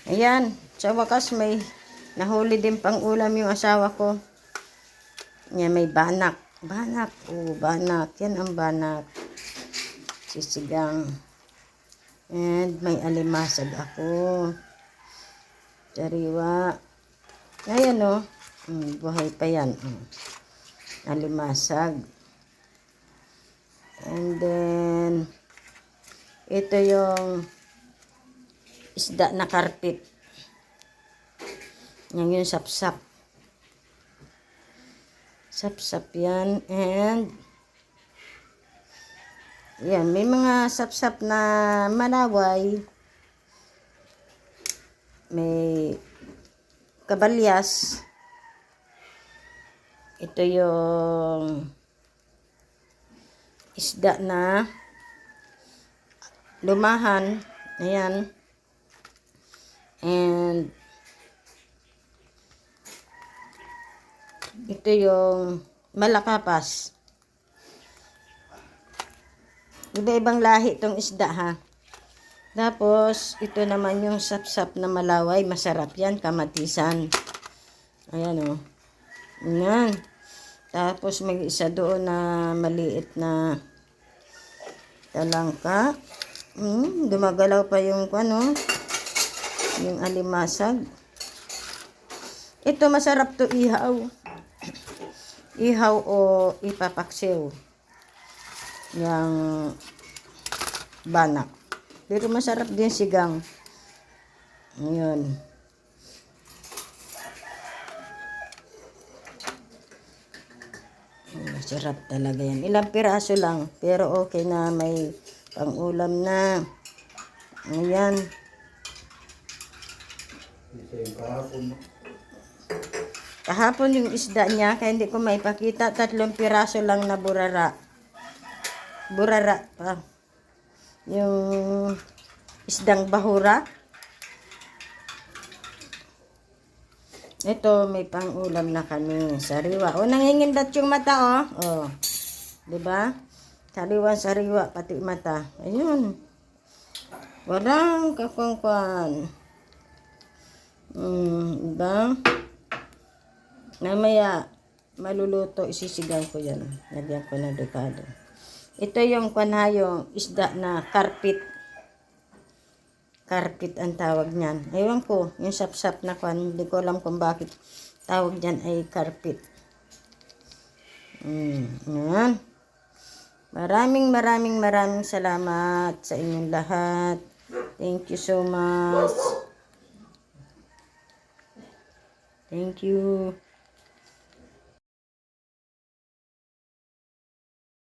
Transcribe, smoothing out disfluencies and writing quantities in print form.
Ayan, sa wakas may nahuli din pang ulam yung asawa ko. Yan, may banak. Banak, banak. Yan ang banak. Sisigang. And may alimasag ako. Sariwa. Ayan o. Buhay pa yan. Alimasag. And then, ito yung isda na karpit. Yan yung sapsap. Sapsap yan. And, yan, may mga sapsap na malaway. May kabalyas. Ito yung isda na lumahan. Ayan. And ito yung malakapas. Iba-ibang lahi itong isda ha. Tapos ito naman yung sapsap na malaway. Masarap yan, kamatisan. Ayan o. Ayan. Tapos may isa doon na maliit na talangka. Dumagalaw pa yung ano, yung alimasag. Ito masarap to ihaw. Ihaw o ipapaksiw. Yung banak. Pero masarap din sigang. Ngayon. Masarap talaga yan. Ilang piraso lang. Pero okay na, may pang-ulam na. Ayan. Kahapon yung isda niya, kaya hindi ko maipakita. 3 piraso lang na burara. Burara pa. Yung isdang bahura. Ito, may pang-ulam na kami. Sariwa. O, nangingindat yung mata, o. Diba? Sariwa, pati mata. Ayun. Walang kakwangkwan. Diba? Namaya, maluluto, isisigaw ko yan. Lagyan ko ng dekado. Ito yung yung isda na karpit. Karpit ang tawag niyan. Ewan ko, yung sapsap na kwan, hindi ko alam kung bakit tawag niyan ay karpit. Yan. Maraming salamat sa inyong lahat. Thank you so much. Thank you.